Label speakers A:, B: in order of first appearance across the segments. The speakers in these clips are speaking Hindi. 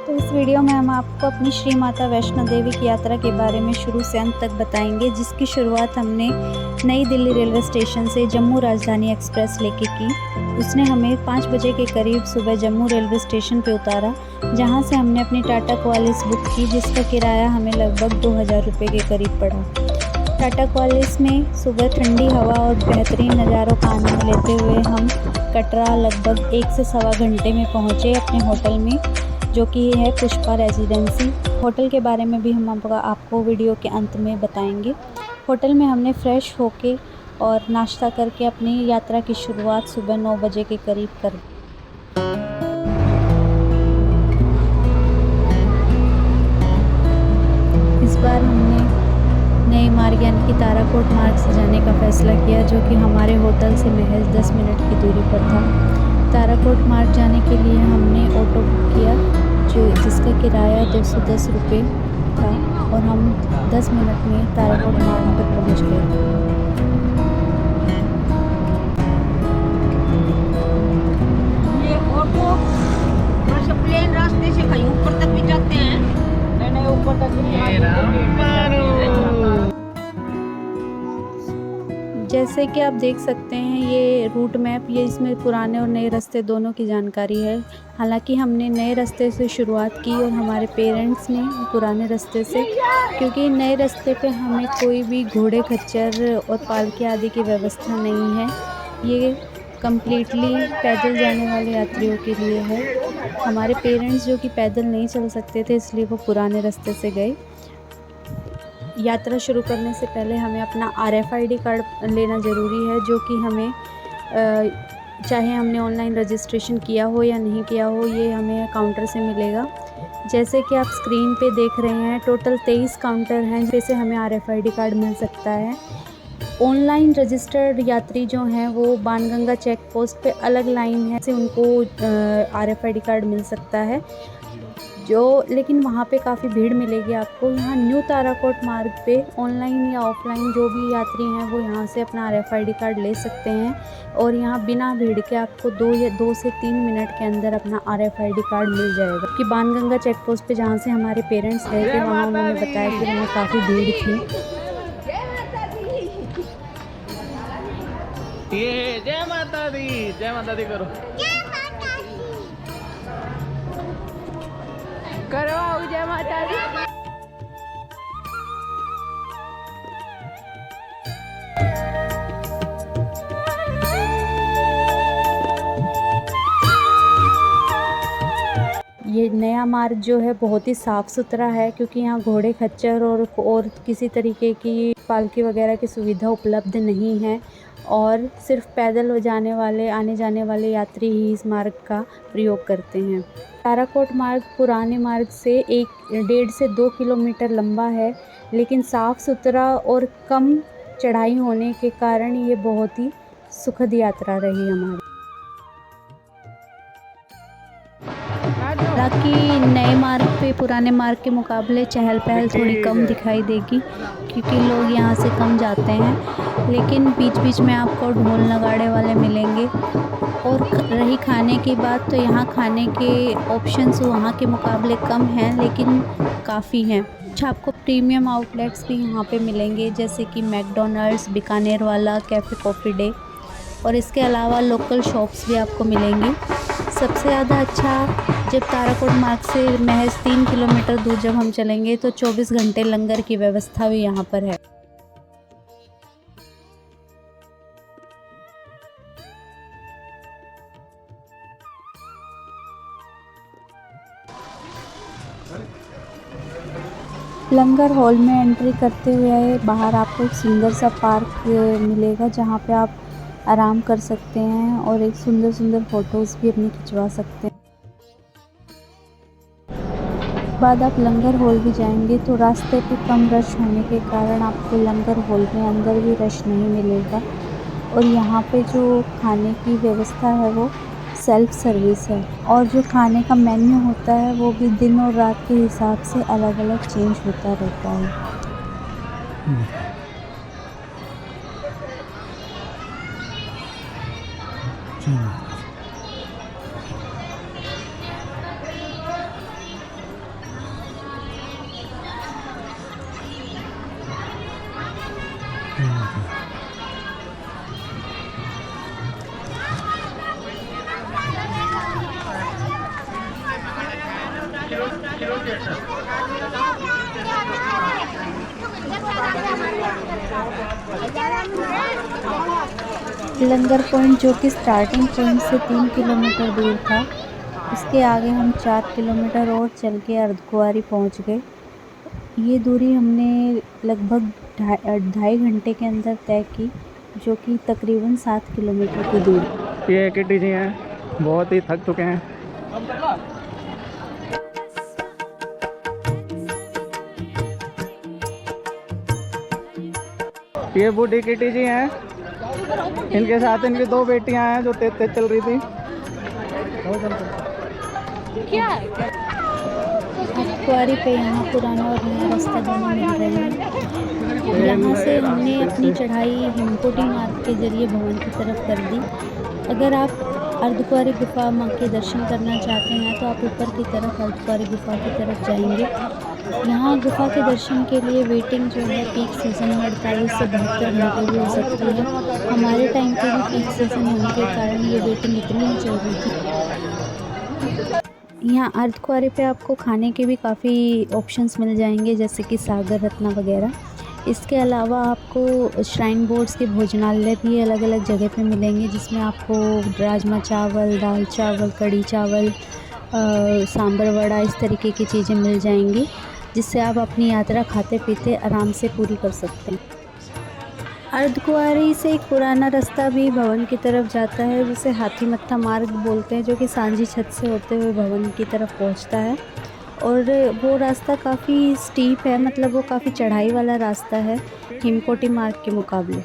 A: तो इस वीडियो में हम आपको अपनी श्री माता वैष्णो देवी की यात्रा के बारे में शुरू से अंत तक बताएंगे, जिसकी शुरुआत हमने नई दिल्ली रेलवे स्टेशन से जम्मू राजधानी एक्सप्रेस लेके की। उसने हमें 5 बजे के करीब सुबह जम्मू रेलवे स्टेशन पे उतारा, जहां से हमने अपनी टाटा क्वालिस बुक की, जिसका किराया हमें लगभग 2000 रुपये के करीब पड़ा। टाटा क्वालिस में सुबह ठंडी हवा और बेहतरीन नज़ारों का आनंद लेते हुए हम कटरा लगभग 1 से सवा घंटे में पहुँचे अपने होटल में, जो कि है पुष्पा रेजिडेंसी। होटल के बारे में भी हम आपको वीडियो के अंत में बताएंगे। होटल में हमने फ्रेश होके और नाश्ता करके अपनी यात्रा की शुरुआत सुबह 9 बजे के करीब कर। इस बार हमने नए मार्ग यानी कि ताराकोट मार्ग से जाने का फैसला किया, जो कि हमारे होटल से महज 10 मिनट की दूरी पर था। ताराकोट मार्ग जाने के लिए हमने ऑटो बुक किया, जिसका किराया 210 रुपये था, और हम 10 मिनट में ताराकोट मार्ग पर पहुंच गए।
B: ये ऑटो प्लेन रास्ते से कहीं ऊपर तक भी जाते हैं। नहीं ऊपर तक
A: जैसे कि आप देख सकते हैं ये रूट मैप, ये इसमें पुराने और नए रास्ते दोनों की जानकारी है। हालांकि हमने नए रास्ते से शुरुआत की और हमारे पेरेंट्स ने पुराने रास्ते से, क्योंकि नए रास्ते पे हमें कोई भी घोड़े खच्चर और पालकी आदि की व्यवस्था नहीं है। ये कम्प्लीटली पैदल जाने वाले यात्रियों के लिए है। हमारे पेरेंट्स जो कि पैदल नहीं चल सकते थे, इसलिए वो पुराने रास्ते से गए। यात्रा शुरू करने से पहले हमें अपना RFID कार्ड लेना ज़रूरी है, जो कि हमें चाहे हमने ऑनलाइन रजिस्ट्रेशन किया हो या नहीं किया हो, ये हमें काउंटर से मिलेगा। जैसे कि आप स्क्रीन पे देख रहे हैं, टोटल 23 काउंटर हैं जैसे हमें RFID कार्ड मिल सकता है। ऑनलाइन रजिस्टर्ड यात्री जो हैं वो बाणगंगा चेक पोस्ट पे अलग लाइन है, से उनको RFID कार्ड मिल सकता है, लेकिन वहाँ पे काफ़ी भीड़ मिलेगी आपको। यहाँ न्यू ताराकोट मार्ग पे ऑनलाइन या ऑफलाइन जो भी यात्री हैं वो यहाँ से अपना RFID कार्ड ले सकते हैं, और यहाँ बिना भीड़ के आपको 2 से 3 मिनट के अंदर अपना RFID कार्ड मिल जाएगा। कि बाणगंगा चेक पोस्ट पे जहाँ से हमारे पेरेंट्स गए थे, वहाँ उन्होंने बताया कि वहाँ काफ़ी भीड़ थी।
C: जय माता दी करो
B: करो जय माता दी।
A: ये नया मार्ग जो है बहुत ही साफ़ सुथरा है, क्योंकि यहाँ घोड़े खच्चर और किसी तरीके की पालकी वगैरह की सुविधा उपलब्ध नहीं है, और सिर्फ पैदल आने जाने वाले यात्री ही इस मार्ग का प्रयोग करते हैं। ताराकोट मार्ग पुराने मार्ग से 1.5 से 2 किलोमीटर लंबा है, लेकिन साफ़ सुथरा और कम चढ़ाई होने के कारण ये बहुत ही सुखद यात्रा रही हमारी। हालांकि नए मार्ग पे पुराने मार्ग के मुकाबले चहल पहल थोड़ी कम दिखाई देगी, क्योंकि लोग यहाँ से कम जाते हैं, लेकिन बीच बीच में आपको ढोल नगाड़े वाले मिलेंगे। और रही खाने की बात, तो यहाँ खाने के ऑप्शंस वहाँ के मुकाबले कम हैं, लेकिन काफ़ी हैं। अच्छा, आपको प्रीमियम आउटलेट्स भी यहाँ पे मिलेंगे, जैसे कि मैकडोनल्ड्स, बीकानेर वाला, कैफ़े कॉफ़ी डे, और इसके अलावा लोकल शॉप्स भी आपको मिलेंगी। सबसे ज़्यादा अच्छा, जब ताराकोट मार्ग से महज 3 किलोमीटर दूर जब हम चलेंगे, तो 24 घंटे लंगर की व्यवस्था भी यहाँ पर है। लंगर हॉल में एंट्री करते हुए बाहर आपको एक सुंदर सा पार्क मिलेगा, जहाँ पे आप आराम कर सकते हैं और एक सुंदर फ़ोटोज़ भी अपनी खिंचवा सकते हैं। बाद आप लंगर हॉल भी जाएंगे तो रास्ते पे कम रश होने के कारण आपको लंगर हॉल में अंदर भी रश नहीं मिलेगा, और यहाँ पे जो खाने की व्यवस्था है वो सेल्फ सर्विस है, और जो खाने का मेन्यू होता है वो भी दिन और रात के हिसाब से अलग अलग चेंज होता रहता है। लंगर पॉइंट जो कि स्टार्टिंग पॉइंट से 3 किलोमीटर दूर था, उसके आगे हम 4 किलोमीटर और चल के अर्धकुंवारी पहुंच गए। ये दूरी हमने लगभग 2.5 घंटे के अंदर तय की, जो कि तकरीबन 7 किलोमीटर की दूरी।
C: ये किटी जी हैं, बहुत ही थक चुके हैं। ये बूढ़ी किटी जी हैं, इनके साथ इनकी 2 बेटियां हैं जो तेज चल रही थी।
A: अर्धकुंवारी पे यहाँ पुराना और नया रास्ता दोनों मिल रहे हैं। यहाँ से हमने अपनी चढ़ाई हिमकोटी मार्ग के जरिए भवन की तरफ कर दी। अगर आप अर्धकुंवारी गुफा माँ के दर्शन करना चाहते हैं तो आप ऊपर की तरफ अर्धकुंवारी गुफा की तरफ जाएंगे। यहाँ गुफा के दर्शन के लिए वेटिंग जो है पीक सीज़न में 48 से 72 घंटे भी हो सकती है। हमारे टाइम पे भी पीक सीज़न होने के कारण ये वेटिंग इतनी ही चल रही थी। यहाँ अर्धकुंवारी पे आपको खाने के भी काफ़ी ऑप्शंस मिल जाएंगे, जैसे कि सागर रत्ना वगैरह। इसके अलावा आपको श्राइन बोर्ड्स के भोजनालय भी अलग अलग जगह पे मिलेंगे, जिसमें आपको राजमा चावल, दाल चावल, कढ़ी चावल, सांभर वड़ा, इस तरीके की चीज़ें मिल जाएंगी, जिससे आप अपनी यात्रा खाते पीते आराम से पूरी कर सकते हैं। अर्धकुंवारी से एक पुराना रास्ता भी भवन की तरफ जाता है, जिसे हाथी मत्था मार्ग बोलते हैं, जो कि सांझी छत से होते हुए भवन की तरफ पहुंचता है। और वो रास्ता काफ़ी स्टीप है, मतलब वो काफ़ी चढ़ाई वाला रास्ता है हिमकोटी मार्ग के मुकाबले।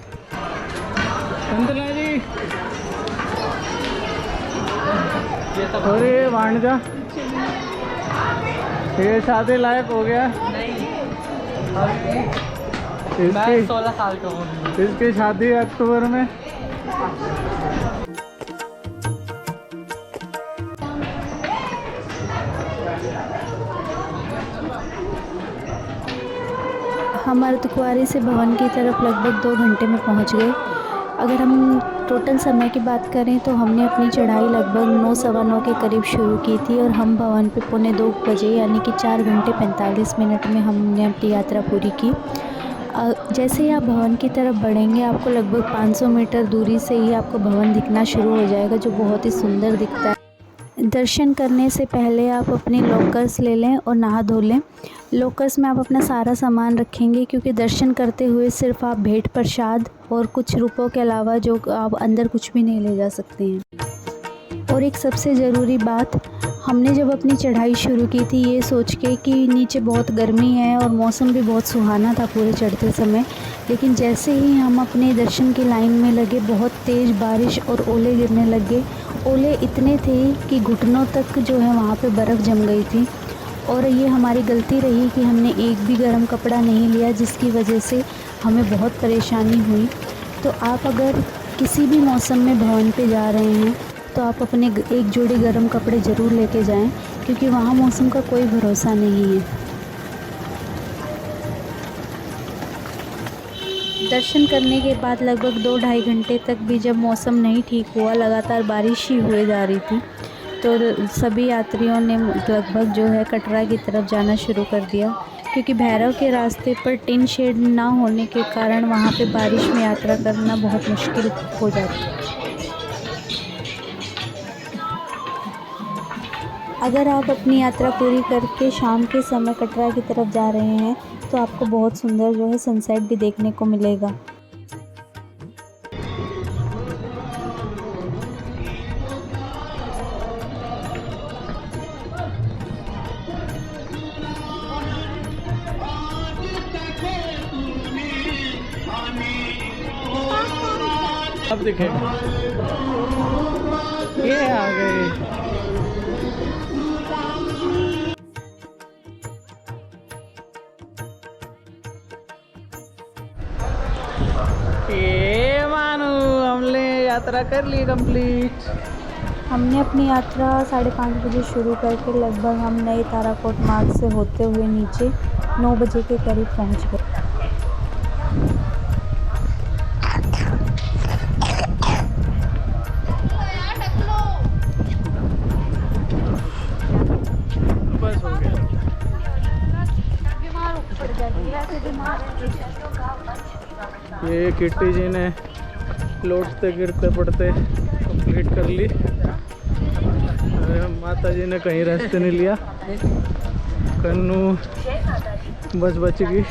C: अरे वाणजा, ये शादी लायक हो गया। मैं 16 साल का हूँ। इसकी शादी अक्टूबर में।
A: हम अर्धकुंवारी से भवन की तरफ लगभग 2 घंटे में पहुंच गए। अगर हम टोटल समय की बात करें तो हमने अपनी चढ़ाई लगभग 9 सवा 9 के करीब शुरू की थी और हम भवन पे 1:45 बजे, यानी कि 4 घंटे 45 मिनट में हमने अपनी यात्रा पूरी की। जैसे ही आप भवन की तरफ बढ़ेंगे, आपको लगभग 500 मीटर दूरी से ही आपको भवन दिखना शुरू हो जाएगा, जो बहुत ही सुंदर दिखता है। दर्शन करने से पहले आप अपने लॉकर्स ले लें और नहा धो लें। लॉकर्स में आप अपना सारा सामान रखेंगे, क्योंकि दर्शन करते हुए सिर्फ आप भेंट प्रसाद और कुछ रुपयों के अलावा जो आप अंदर कुछ भी नहीं ले जा सकते हैं। और एक सबसे ज़रूरी बात, हमने जब अपनी चढ़ाई शुरू की थी ये सोच के कि नीचे बहुत गर्मी है और मौसम भी बहुत सुहाना था पूरे चढ़ते समय, लेकिन जैसे ही हम अपने दर्शन की लाइन में लगे, बहुत तेज़ बारिश और ओले गिरने लगे। ओले इतने थे कि घुटनों तक जो है वहाँ पे बर्फ़ जम गई थी। और ये हमारी गलती रही कि हमने एक भी गर्म कपड़ा नहीं लिया, जिसकी वजह से हमें बहुत परेशानी हुई। तो आप अगर किसी भी मौसम में भवन पे जा रहे हैं तो आप अपने एक जोड़ी गर्म कपड़े ज़रूर लेके जाएं, क्योंकि वहाँ मौसम का कोई भरोसा नहीं है। दर्शन करने के बाद लगभग 2-2.5 घंटे तक भी जब मौसम नहीं ठीक हुआ, लगातार बारिश ही हुए जा रही थी, तो सभी यात्रियों ने लगभग जो है कटरा की तरफ जाना शुरू कर दिया, क्योंकि भैरव के रास्ते पर टिन शेड ना होने के कारण वहाँ पे बारिश में यात्रा करना बहुत मुश्किल हो जाती है। अगर आप अपनी यात्रा पूरी करके शाम के समय कटरा की तरफ जा रहे हैं तो आपको बहुत सुंदर जो है सनसेट भी देखने को मिलेगा।
C: अब देखें, ये आ गए। ये मानू, हमने यात्रा कर ली कंप्लीट।
A: हमने अपनी यात्रा 5:30 बजे शुरू करके लगभग हम नए ताराकोट मार्ग से होते हुए नीचे 9 बजे के करीब पहुंच गए।
C: बस हो गया। ये किट्टी जी ने लौटते गिरते पड़ते कंप्लीट कर ली। अरे माता जी ने कहीं रास्ते नहीं लिया, कन्नू बच गई।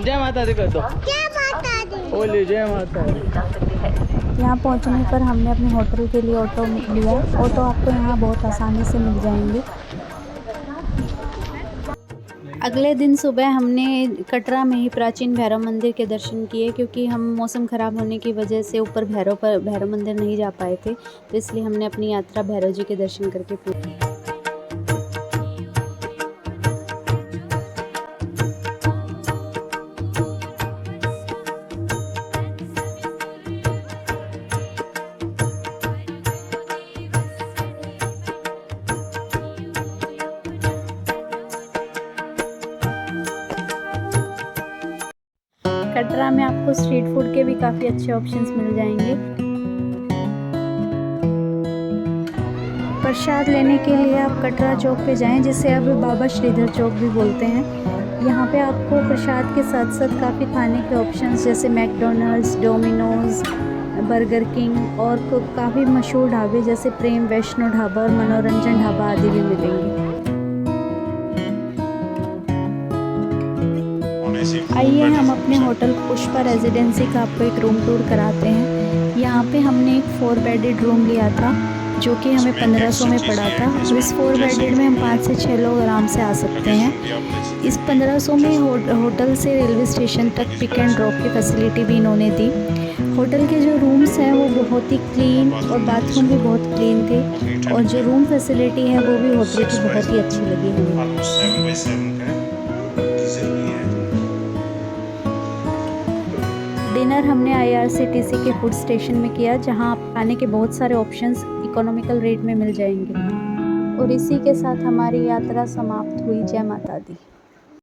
C: जय माता दी कर दो। जय माता दी। बोलिए जय माता दी।
A: यहाँ पहुँचने पर हमने अपने होटल के लिए ऑटो लिया। ऑटो आपको यहाँ बहुत आसानी से मिल जाएंगे। अगले दिन सुबह हमने कटरा में ही प्राचीन भैरव मंदिर के दर्शन किए, क्योंकि हम मौसम ख़राब होने की वजह से ऊपर भैरव मंदिर नहीं जा पाए थे, तो इसलिए हमने अपनी यात्रा भैरव जी के दर्शन करके पूरी। कटरा में आपको स्ट्रीट फूड के भी काफ़ी अच्छे ऑप्शंस मिल जाएंगे। प्रसाद लेने के लिए आप कटरा चौक पे जाएं, जिसे अब बाबा श्रीधर चौक भी बोलते हैं। यहाँ पे आपको प्रसाद के साथ साथ काफ़ी खाने के ऑप्शंस जैसे मैकडोनल्ड्स, डोमिनोज़, बर्गर किंग और काफ़ी मशहूर ढाबे जैसे प्रेम वैष्णो ढाबा और मनोरंजन ढाबा आदि भी मिलेंगे। आइए हम अपने होटल पुष्पा रेजिडेंसी का आपको एक रूम टूर कराते हैं। यहाँ पे हमने एक 4 बेडेड रूम लिया था, जो कि हमें 1500 में पड़ा था। और इस 4 बेडेड में हम 5 से 6 लोग आराम से आ सकते हैं। इस 1500 में होटल से रेलवे स्टेशन तक पिक एंड ड्रॉप की फैसिलिटी भी इन्होंने दी। होटल के जो रूम्स हैं वो बहुत ही क्लीन और बाथरूम भी बहुत क्लीन थे, और जो रूम फैसिलिटी है वो भी होटल की बहुत ही अच्छी लगी हमें। डिनर हमने IRCTC के फूड स्टेशन में किया, जहां आप खाने के बहुत सारे ऑप्शंस इकोनॉमिकल रेट में मिल जाएंगे। और इसी के साथ हमारी यात्रा समाप्त हुई। जय माता दी।